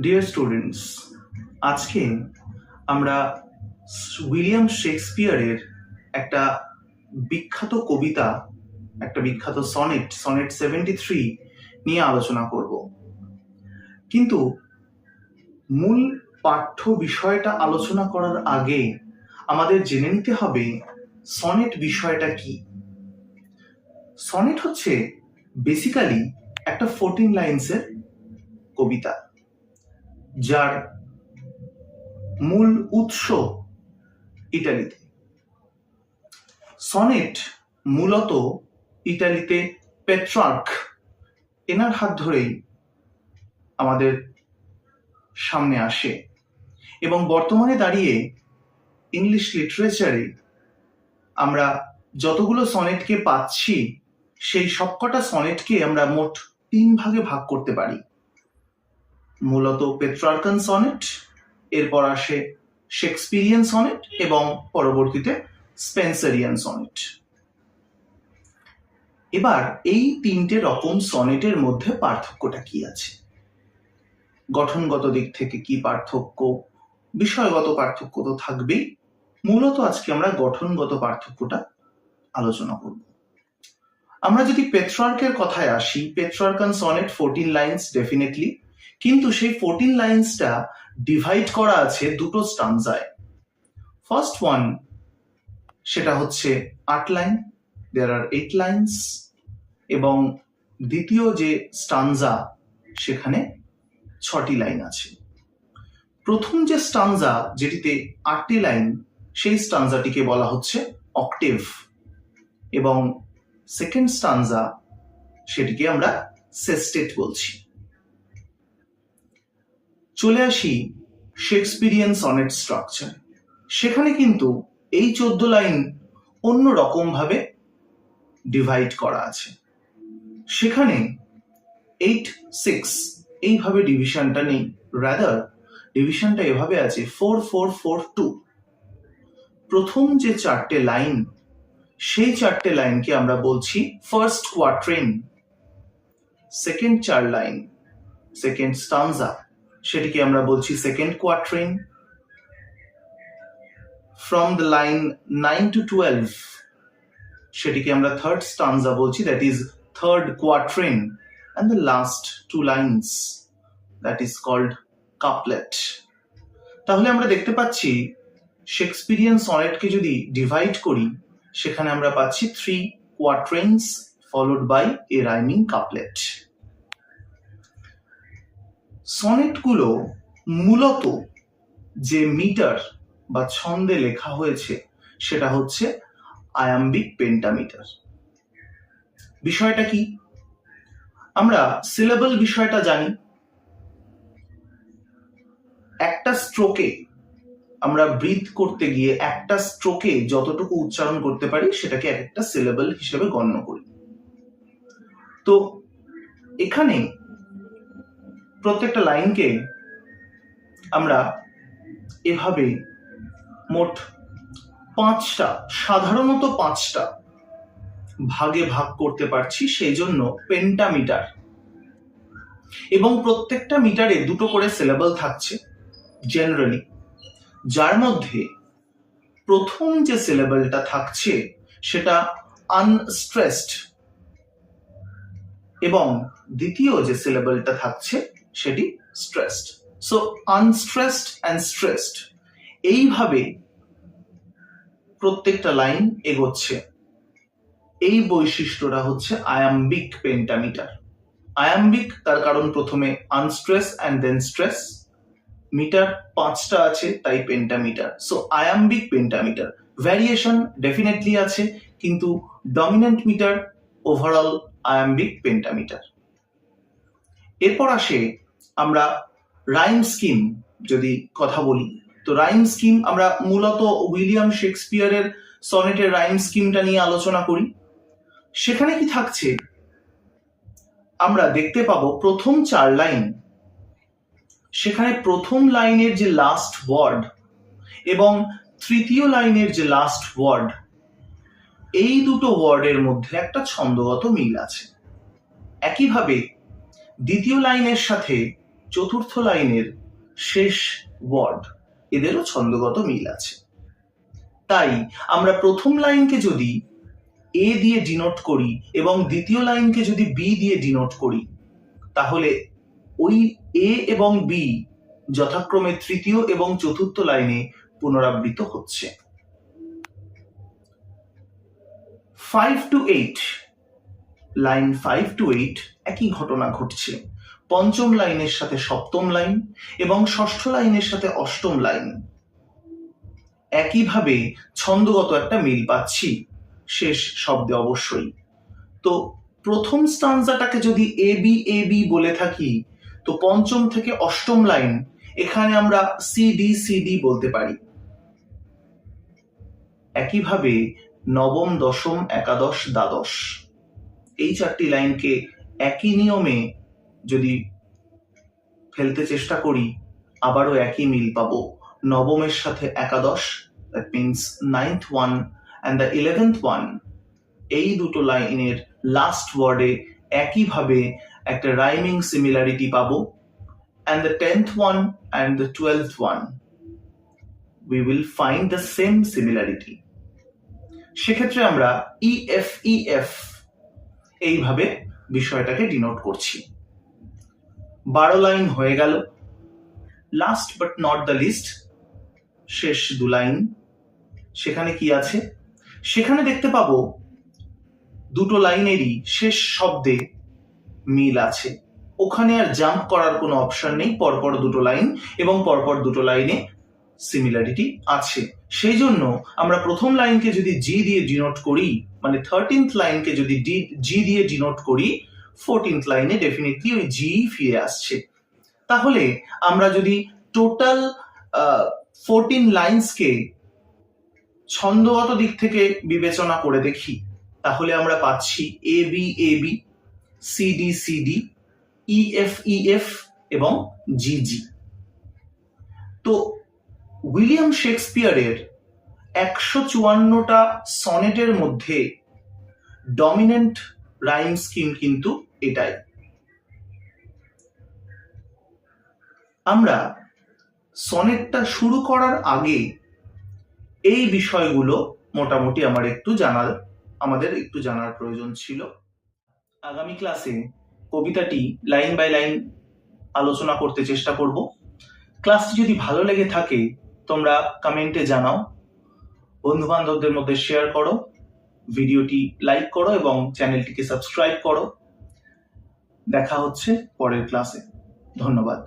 Dear students, আজকে আমরা William শেক্সপিয়ারের একটা বিখ্যাত কবিতা, একটা বিখ্যাত সনেট 73 নিয়ে আলোচনা করব। কিন্তু মূল পাঠ্য বিষয়টা আলোচনা করার আগে আমাদের জেনে নিতে হবে সনেট বিষয়টা কি। সনেট হচ্ছে বেসিক্যালি একটা 14 লাইন্সের কবিতা, যার মূল উৎস ইটালিতে। সনেট মূলত ইটালিতে পেট্রার্ক এনার হাত ধরেই আমাদের সামনে আসে এবং বর্তমানে দাঁড়িয়ে ইংলিশ লিটারেচারে আমরা যতগুলো সনেটকে পাচ্ছি সেই সবকটা সনেটকে আমরা মোট 3 ভাগে ভাগ করতে পারি। মূলত পেট্রার্কান সনেট, এরপর আসে শেক্সপিরিয়ান সনেট এবং পরবর্তীতে স্পেন্সারিয়ান সনেট। এবার এই 3টে রকম সনেটের মধ্যে পার্থক্যটা কি আছে, গঠনগত দিক থেকে কি পার্থক্য, বিষয়গত পার্থক্য তো থাকবেই। মূলত আজকে আমরা গঠনগত পার্থক্যটা আলোচনা করব। আমরা যদি পেট্রার্কের কথায় আসি, পেট্রার্কান সনেট 14 লাইন্স ডেফিনেটলি, কিন্তু সেই 14 লাইন্সটা ডিভাইড করা আছে দুটো স্টানজায়। ফার্স্ট ওয়ান, সেটা হচ্ছে 8 লাইন, দেয়ার আর 8 লাইন্স, এবং দ্বিতীয় যে স্টানজা সেখানে 6টি লাইন আছে। প্রথম যে স্টানজা, যেটিতে 8টি লাইন, সেই স্টানজাটিকে বলা হচ্ছে অক্টেভ, এবং সেকেন্ড স্টানজা সেটিকে আমরা সেস্টেট বলছি। চলে আসি শেক্সপিরিয়ান সনেট স্ট্রাকচার। সেখানে কিন্তু এই 14 লাইন অন্য রকম ভাবে ডিভাইড করা আছে। সেখানে 8-6 এইভাবে ডিভিশনটা নেই, রাদার ডিভিশনটা এভাবে আছে 4-4-4-2। প্রথম যে 4টে লাইন, সেই 4টে লাইনকে আমরা বলছি first quatrain. Second 4 line, second stanza, সেটিকে আমরা বলছি second quatrain. From the line 9 to 12 সেটিকে আমরা থার্ড স্টানজা বলছি, that is third quatrain. and the last 2 lines, that is called couplet. তাহলে আমরা দেখতে পাচ্ছি শেক্সপিরিয়ান সনেটকে যদি ডিভাইড করি, সেখানে আমরা পাচ্ছি 3 quatrains followed by a rhyming couplet. সনেটগুলো মূলত যে মিটার বা ছন্দে লেখা হয়েছে সেটা হচ্ছে আয়াম্বিক পেন্টামিটার। বিষয়টা কি? আমরা সিলেবল বিষয়টা জানি। একটা স্ট্রোকে আমরা ব্রিথ করতে গিয়ে একটা স্ট্রোকে যতটুকু উচ্চারণ করতে পারি সেটাকে একটা সিলেবল হিসেবে গণ্য করি। তো এখানে প্রত্যেকটা লাইনকে আমরা এভাবে মোট 5টা, সাধারণত 5টা ভাগে ভাগ করতে পারছি, সেই জন্য পেন্টামিটার। এবং প্রত্যেকটা মিটারে 2টো করে সিলেবল থাকছে জেনারেলি, যার মধ্যে প্রথম যে সিলেবলটা থাকছে সেটা আনস্ট্রেসড, এবং দ্বিতীয় যে সিলেবলটা থাকছে সেটি স্ট্রেসড। সো আনস্ট্রেসড অ্যান্ড স্ট্রেসড, এইভাবে প্রত্যেকটা লাইন এগোচ্ছে। এই বৈশিষ্ট্যটা হচ্ছে আয়াম্বিক পেন্টামিটার। আয়াম্বিক তার কারণ প্রথমে unstress and then stress, metre 5টা আছে তাই pentameter. So iambic pentameter. Variation definitely আছে, কিন্তু dominant metre overall iambic pentameter. এরপর আসে আমরা রাইম স্কিম যদি কথা বলি, তো রাইম স্কিম আমরা মূলত উইলিয়াম শেক্সপিয়ারের সনেটের রাইম স্কিমটা নিয়ে আলোচনা করি। সেখানে কি থাকছে, আমরা দেখতে পাবো প্রথম 4 লাইন, সেখানে প্রথম লাইনের যে লাস্ট ওয়ার্ড এবং তৃতীয় লাইনের যে লাস্ট ওয়ার্ড, এই দুটো ওয়ার্ডের মধ্যে একটা ছন্দগত মিল আছে। একইভাবে দ্বিতীয় লাইনের সাথে চতুর্থ লাইনের শেষ ওয়ার্ড এদেরও ছন্দগত মিল আছে। তাই আমরা প্রথম লাইনকে যদি এ দিয়ে ডিনোট করি এবং দ্বিতীয় লাইনকে যদি বি দিয়ে ডিনোট করি, তাহলে ওই এ এবং বি যথাক্রমে তৃতীয় এবং চতুর্থ লাইনে পুনরাবৃত্ত হচ্ছে। 5 to 8, লাইন 5 to 8 একই ঘটনা ঘটছে। পঞ্চম লাইনের সাথে সপ্তম লাইন এবং ষষ্ঠ লাইনের সাথে অষ্টম লাইন একইভাবে ছন্দগত একটা মিল পাচ্ছি শেষ শব্দে অবশ্যই। তো প্রথম স্টানজাটাকে যদি এ বি বলে থাকি, তো পঞ্চম থেকে অষ্টম লাইন এখানে আমরা সিডি বলতে পারি। একইভাবে নবম, দশম, একাদশ, দ্বাদশ এই চারটি লাইনকে একই নিয়মে যদি ফেলতে চেষ্টা করি, আবারও একই মিল পাবো। নবমের সাথে একাদশ, that means 9th one and the 11th one, এই দুটো লাইনের লাস্ট ওয়ার্ডে একইভাবে একটা রাইমিং সিমিলারিটি পাবো। and the 10th one and the 12th one, we will find the same similarity. সেক্ষেত্রে আমরা EF এইভাবে বিষয়টাকে ডিনোট করছি। 12 লাইন হয়ে গেল। Last but not the least, শেষ দু লাইন। সেখানে কি আছে? সেখানে দেখতে পাবো দুটো লাইনেরই শেষ শব্দে মিল আছে। ওখানে আর জাম্প করার কোনো অপশন নেই। পরপর দুটো লাইন এবং পরপর দুটো লাইনে সিমিলারিটি আছে। সেই জন্য আমরা প্রথম লাইনকে যদি জি দিয়ে ডিনোট করি, মানে 13th লাইনকে যদি জি দিয়ে ডিনোট করি, 14th লাইনে ডেফিনেটলি ওই জি ফিরে আসছে। তাহলে আমরা যদি টোটাল 14 লাইন্সকে ছন্দগত দিক থেকে বিবেচনা করে দেখি, তাহলে আমরা পাচ্ছি এ বি, সিডি, ইএফ এবং জিজি। তো উইলিয়াম শেক্সপিয়ারের 154টা সনেটের মধ্যে ডমিনেন্ট রাইম স্কিম কিন্তু এটাই। আমরা সনেটটা শুরু করার আগে এই বিষয়গুলো মোটামুটি আমাদের একটু জানার প্রয়োজন ছিল। আগামী ক্লাসে কবিতাটি লাইন বাই লাইন আলোচনা করতে চেষ্টা করব। ক্লাসটি যদি ভালো লেগে থাকে তোমরা কমেন্টে জানাও, বন্ধু বান্ধবদের মধ্যে শেয়ার করো, ভিডিওটি লাইক করো এবং চ্যানেলটিকে সাবস্ক্রাইব করো। দেখা হচ্ছে পরের ক্লাসে। ধন্যবাদ।